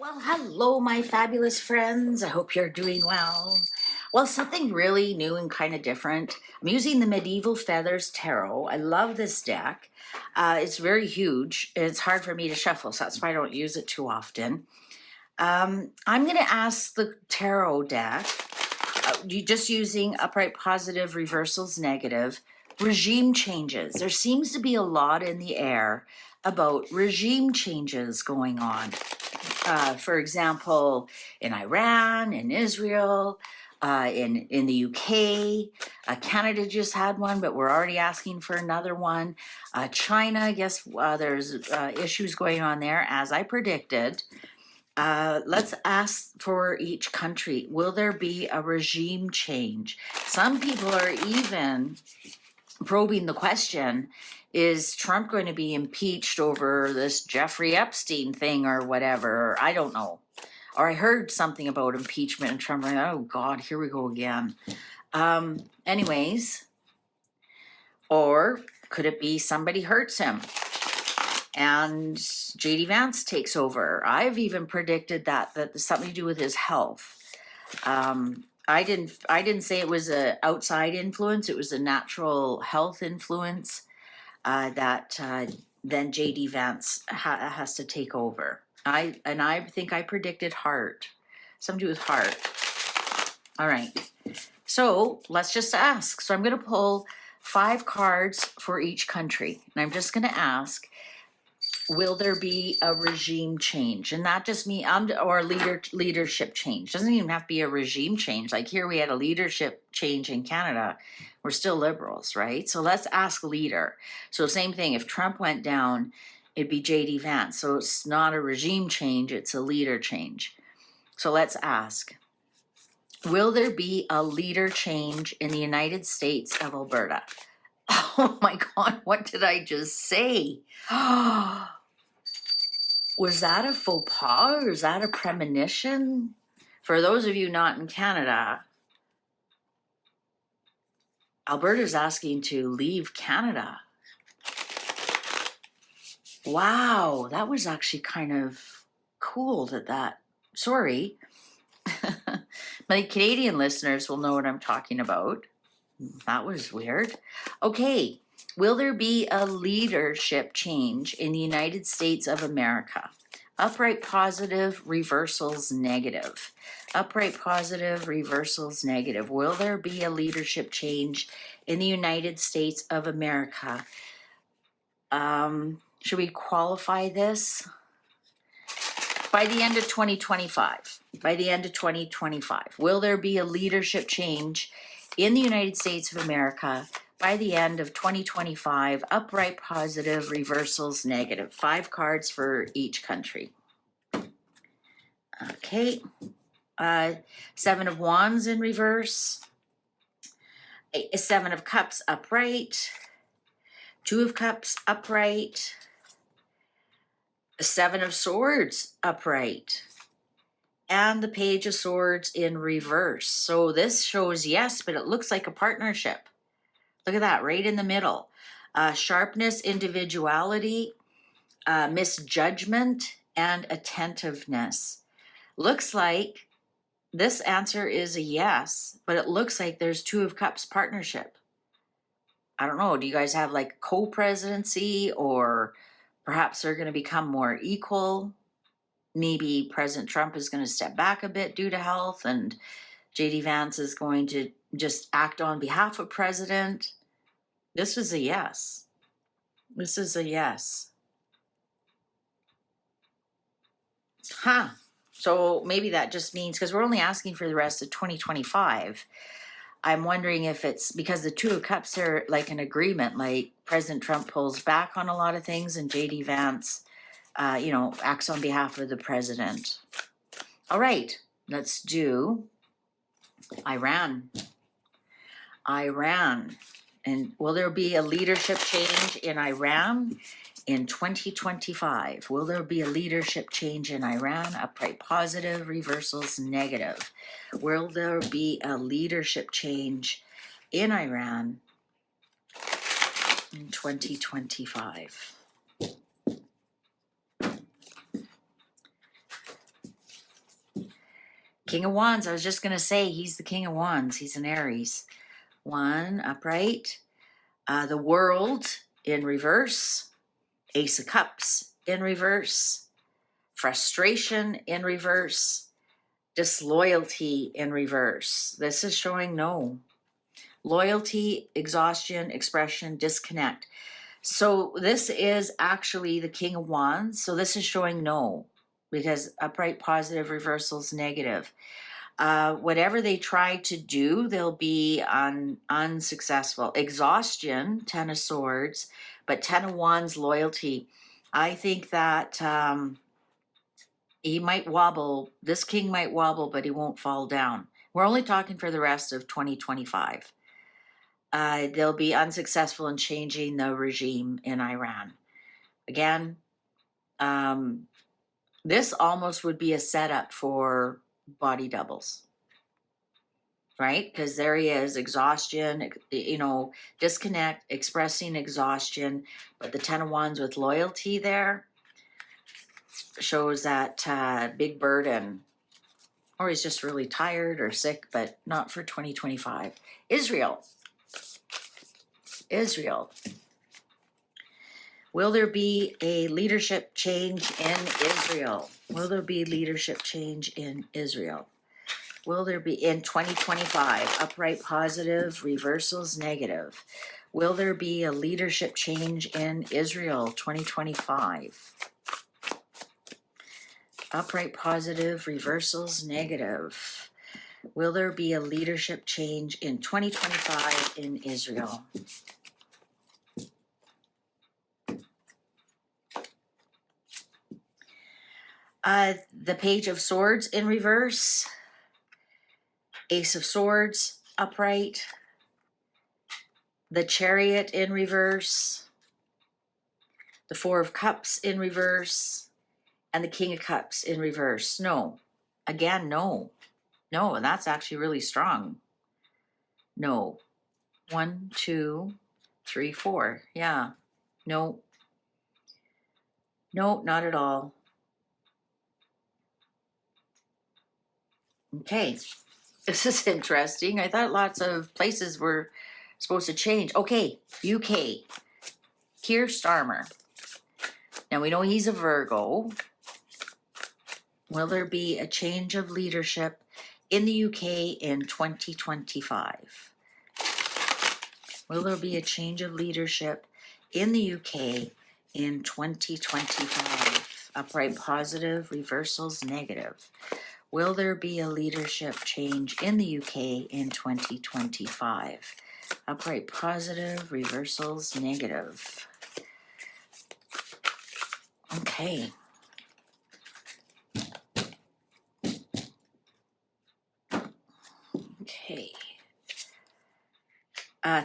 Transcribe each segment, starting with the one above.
Well, hello, my fabulous friends. I hope you're doing well. Well, something really new and kind of different. I'm using the Medieval Feathers Tarot. I love this deck. It's very huge. It's hard for me to shuffle, so that's why I don't use it too often. I'm going to ask the tarot deck, you just using upright positive, reversals negative, regime changes. There seems to be a lot in the air about regime changes going on. For example, in Iran, in Israel, in the UK, Canada just had one, but we're already asking for another one. China, I guess there's issues going on there, as I predicted. Let's ask for each country, will there be a regime change? Some people are even probing the question, is Trump going to be impeached over this Jeffrey Epstein thing or whatever? I don't know. Or I heard something about impeachment and Trump, like, oh God, here we go again. Anyways, or could it be somebody hurts him and JD Vance takes over? I've even predicted that there's something to do with his health. I didn't say it was an outside influence. It was a natural health influence that then JD Vance has to take over. I think I predicted heart, something to do with heart. All right, so let's just ask. So I'm going to pull 5 cards for each country, and I'm just going to ask, will there be a regime change? And not just me, or leadership change. Doesn't even have to be a regime change. Like here we had a leadership change in Canada. We're still liberals, right? So let's ask leader. So same thing, if Trump went down, it'd be JD Vance. So it's not a regime change, it's a leader change. So let's ask, will there be a leader change in the United States of Alberta? Oh my God, what did I just say? Was that a faux pas or is that a premonition? For those of you not in Canada, Alberta's asking to leave Canada. Wow, that was actually kind of cool sorry. My Canadian listeners will know what I'm talking about. That was weird. Okay, will there be a leadership change in the United States of America? Upright positive, reversals negative. Upright positive, reversals negative. Will there be a leadership change in the United States of America? Should we qualify this? By the end of 2025. By the end of 2025. Will there be a leadership change in the United States of America by the end of 2025? Upright positive, reversals negative. 5 cards for each country. Okay. 7 of Wands in reverse. 7 of Cups upright. 2 of Cups upright. 7 of Swords upright. And the Page of Swords in reverse. So this shows yes, but it looks like a partnership. Look at that, right in the middle. Sharpness, individuality, misjudgment, and attentiveness. Looks like this answer is a yes, but it looks like there's 2 of Cups partnership. I don't know, do you guys have like co-presidency, or perhaps they're going to become more equal? Maybe President Trump is going to step back a bit due to health, and JD Vance is going to just act on behalf of President. This is a yes. This is a yes. Huh. So maybe that just means, because we're only asking for the rest of 2025, I'm wondering if it's because the 2 of Cups are like an agreement, like President Trump pulls back on a lot of things and JD Vance acts on behalf of the president. All right, let's do Iran. Iran. And will there be a leadership change in Iran in 2025? Will there be a leadership change in Iran? Upright positive, reversals negative. Will there be a leadership change in Iran in 2025? King of Wands. I was just going to say he's the King of Wands. He's an Aries. 1 upright. The World in reverse. Ace of Cups in reverse. Frustration in reverse. Disloyalty in reverse. This is showing no. Loyalty, exhaustion, expression, disconnect. So this is actually the King of Wands. So this is showing no, because upright, positive, reversals, negative. Whatever they try to do, they'll be unsuccessful. Exhaustion, 10 of Swords, but 10 of Wands, loyalty. I think that he might wobble. This king might wobble, but he won't fall down. We're only talking for the rest of 2025. They'll be unsuccessful in changing the regime in Iran. Again, this almost would be a setup for body doubles, right? Because there he is, exhaustion, disconnect, expressing exhaustion. But the 10 of Wands with loyalty there shows that big burden. Or he's just really tired or sick, but not for 2025. Israel. Will there be a leadership change in Israel? Will there be leadership change in Israel? Will there be in 2025? Upright, positive, reversals, negative. Will there be a leadership change in Israel 2025? Upright, positive, reversals, negative. Will there be a leadership change in 2025 in Israel? The Page of Swords in reverse. Ace of Swords upright. The Chariot in reverse. The Four of Cups in reverse. And the King of Cups in reverse. No. Again, no. No, and that's actually really strong. No. 1, 2, 3, 4. Yeah. No. No, not at all. Okay. This is interesting. I thought lots of places were supposed to change. Okay. UK. Keir Starmer. Now we know he's a Virgo. Will there be a change of leadership in the UK in 2025? Will there be a change of leadership in the UK in 2025? Upright, positive, reversals, negative. Will there be a leadership change in the UK in 2025? Upright, positive, reversals, negative. Okay. Okay.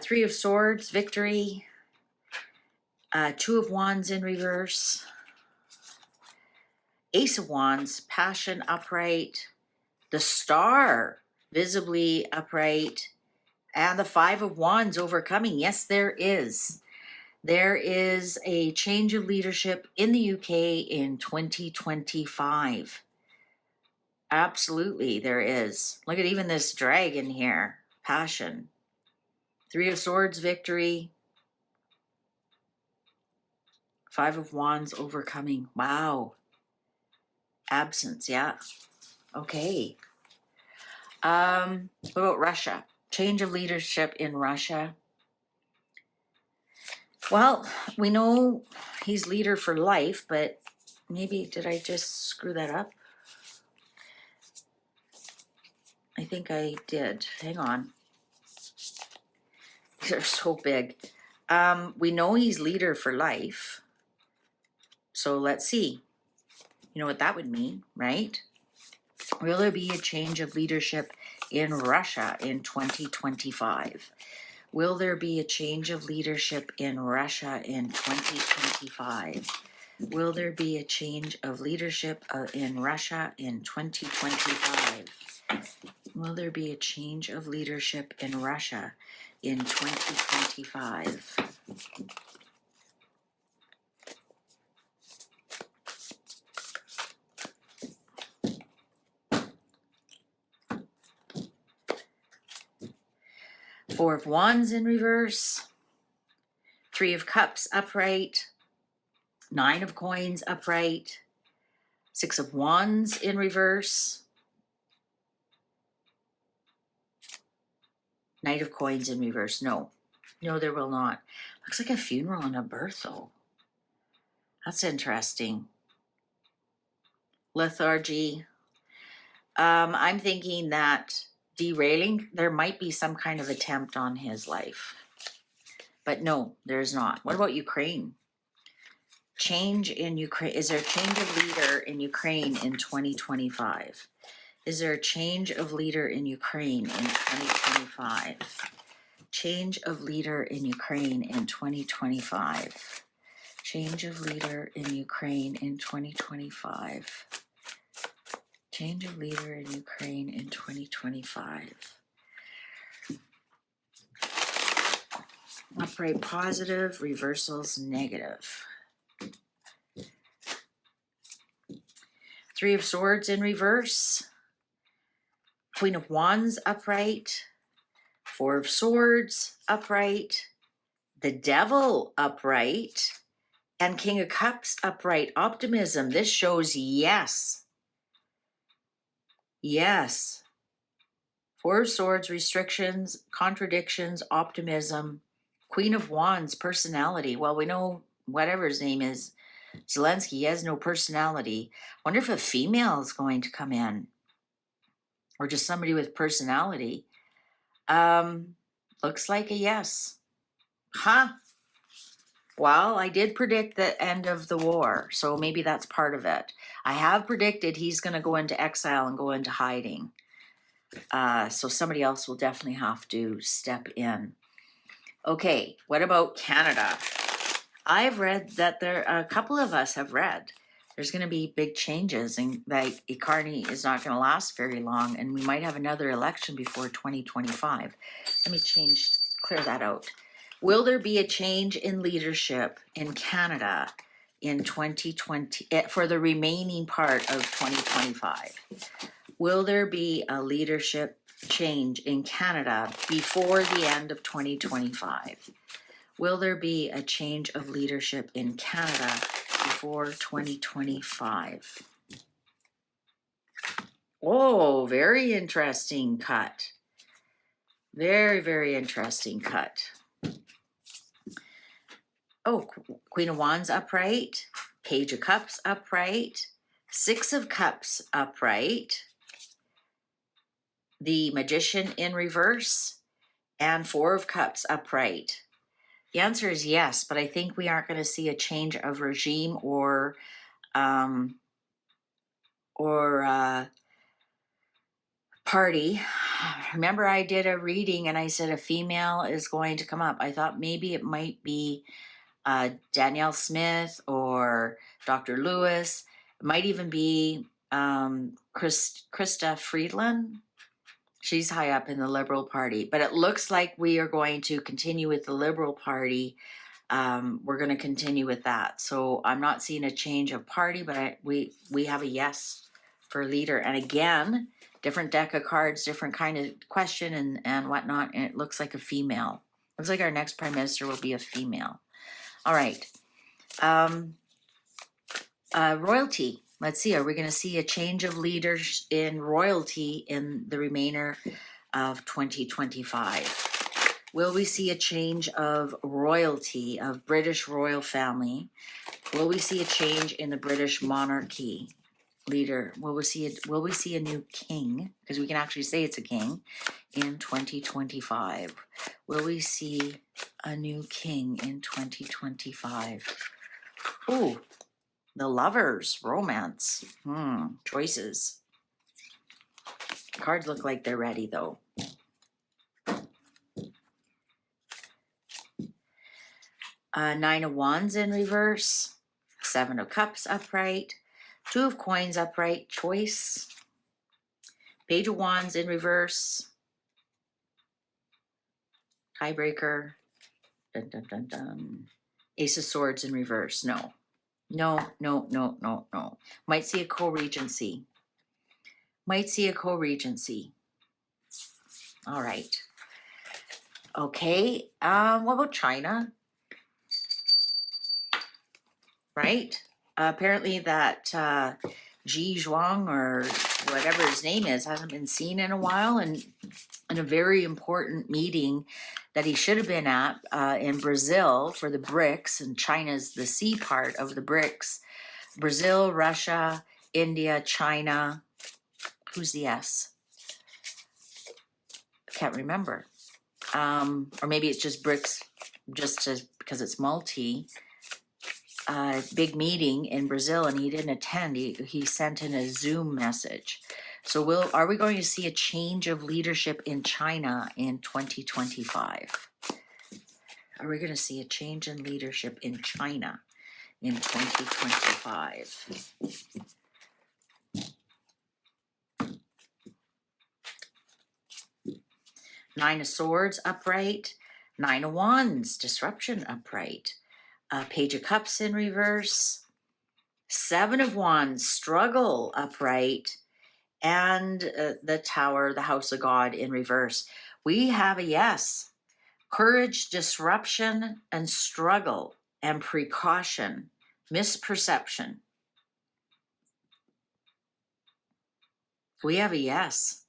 3 of Swords, victory. 2 of Wands in reverse. Ace of Wands, passion upright. The Star, visibly upright. And the 5 of Wands, overcoming. Yes, there is. There is a change of leadership in the UK in 2025. Absolutely, there is. Look at even this dragon here. Passion. 3 of Swords, victory. 5 of Wands, overcoming. Wow. Absence, yeah. Okay. What about Russia? Change of leadership in Russia. Well, we know he's leader for life, but maybe did I just screw that up? I think I did. Hang on. They're so big. We know he's leader for life. So let's see. You know what that would mean, right? Will there be a change of leadership in Russia in 2025? Will there be a change of leadership in Russia in 2025? Will there be a change of leadership in Russia in 2025? Will there be a change of leadership in Russia in 2025? Four of Wands in reverse. Three of Cups upright. Nine of Coins upright. Six of Wands in reverse. Knight of Coins in reverse. No, there will not. Looks like a funeral and a birth, though. That's interesting. Lethargy. I'm thinking that derailing, there might be some kind of attempt on his life. But no, there's not. What about Ukraine? Change in Ukraine. Is there a change of leader in Ukraine in 2025? Is there a change of leader in Ukraine in 2025? Change of leader in Ukraine in 2025. Change of leader in Ukraine in 2025. Change of leader in Ukraine in 2025. Upright positive, reversals negative. Three of Swords in reverse. Queen of Wands upright. Four of Swords upright. The Devil upright. And King of Cups upright. Optimism. This shows yes. Yes. Four of Swords, restrictions, contradictions, optimism. Queen of Wands, personality. Well, we know whatever his name is, Zelensky, he has no personality. Wonder if a female is going to come in. Or just somebody with personality. Looks like a yes. Huh? Well, I did predict the end of the war, so maybe that's part of it. I have predicted he's going to go into exile and go into hiding. So somebody else will definitely have to step in. Okay, what about Canada? I've read that a couple of us have read there's going to be big changes, and like Carney is not going to last very long, and we might have another election before 2025. Let me clear that out. Will there be a change in leadership in Canada in 2020 for the remaining part of 2025? Will there be a leadership change in Canada before the end of 2025? Will there be a change of leadership in Canada before 2025? Oh, very interesting cut. Very, very interesting cut. Oh, Queen of Wands upright. Page of Cups upright. Six of Cups upright. The Magician in reverse. And Four of Cups upright. The answer is yes, but I think we aren't going to see a change of regime or party. Remember, I did a reading and I said a female is going to come up. I thought maybe it might be Danielle Smith or Dr. Lewis. It might even be Krista Friedland. She's high up in the Liberal Party, but it looks like we are going to continue with the Liberal Party. We're going to continue with that. So I'm not seeing a change of party, but we have a yes for leader. And again, different deck of cards, different kind of question and whatnot. And it looks like a female. Looks like our next prime minister will be a female. All right. Royalty. Let's see, are we going to see a change of leaders in royalty in the remainder of 2025? Will we see a change of royalty, of British royal family? Will we see a change in the British monarchy leader? Will we see a new king? Because we can actually say it's a king in 2025. Will we see a new king in 2025? Ooh. The Lovers, romance, choices. Cards look like they're ready though. Nine of Wands in reverse. Seven of Cups upright. Two of Coins upright, choice. Page of Wands in reverse. Tiebreaker. Dun, dun, dun, dun. Ace of Swords in reverse, no. No. Might see a co-regency. All right. Okay, what about China? Right? Apparently that Ji Zhuang or whatever his name is hasn't been seen in a while, and in a very important meeting that he should have been at in Brazil for the BRICS, and China's the C part of the BRICS. Brazil, Russia, India, China. Who's the S? Can't remember. Or maybe it's just BRICS, because it's multi. Big meeting in Brazil, and he didn't attend. He sent in a Zoom message. So are we going to see a change of leadership in China in 2025? Are we going to see a change in leadership in China in 2025? Nine of Swords upright, Nine of Wands, disruption upright, Page of Cups in reverse, Seven of Wands, struggle upright, and the Tower, the House of God in reverse. We have a yes. Courage, disruption, and struggle, and precaution, misperception. We have a yes.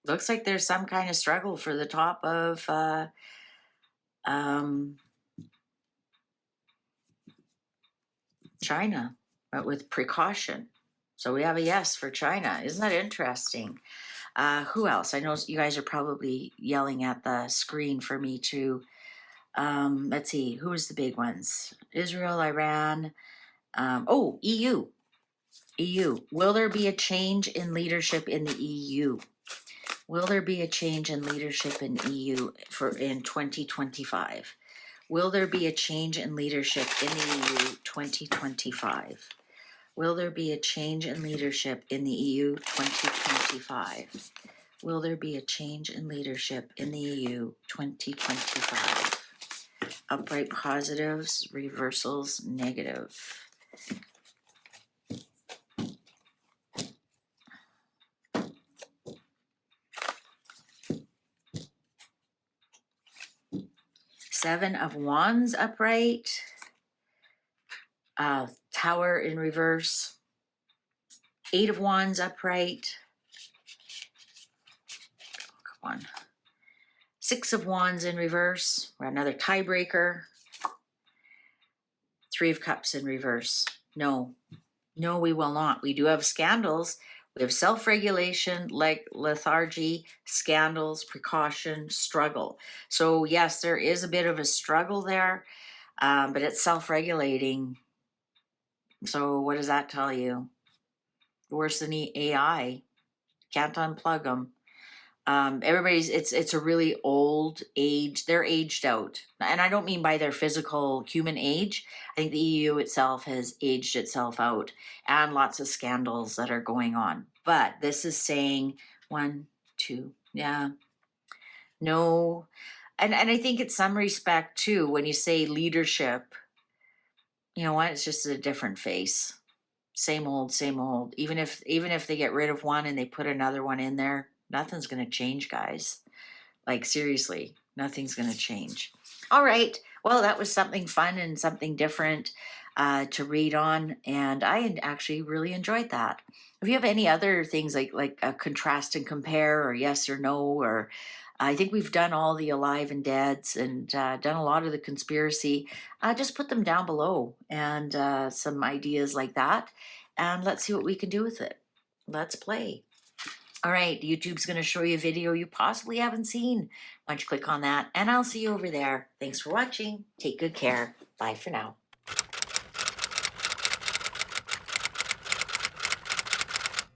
Looks like there's some kind of struggle for the top of China, but with precaution. So we have a yes for China. Isn't that interesting? Who else? I know you guys are probably yelling at the screen for me to, let's see, who is the big ones? Israel, Iran, EU. EU. Will there be a change in leadership in the EU? Will there be a change in leadership in EU in 2025? Will there be a change in leadership in the EU 2025? Will there be a change in leadership in the EU 2025? Will there be a change in leadership in the EU 2025? Upright positives, reversals, negative. Seven of Wands upright, Tower in reverse, Eight of Wands upright, come on, Six of Wands in reverse, we're another tiebreaker, Three of Cups in reverse. No, we will not. We do have scandals. We have self-regulation, like lethargy, scandals, precaution, struggle. So yes, there is a bit of a struggle there, but it's self-regulating. So what does that tell you? Worse than the AI. Can't unplug them. It's a really old age. They're aged out. And I don't mean by their physical human age. I think the EU itself has aged itself out, and lots of scandals that are going on. But this is saying one, two, yeah, no. And I think in some respect too, when you say leadership, you know what, it's just a different face. Same old, same old. Even if they get rid of one and they put another one in there, nothing's going to change, guys. Like, seriously, nothing's going to change. All right. Well, that was something fun and something different to read on, and I actually really enjoyed that. If you have any other things like a contrast and compare, or yes or no, or I think we've done all the alive and deads and done a lot of the conspiracy, just put them down below, and some ideas like that, and let's see what we can do with it. Let's play. All right, YouTube's going to show you a video you possibly haven't seen. Why don't you click on that, and I'll see you over there. Thanks for watching. Take good care. Bye for now.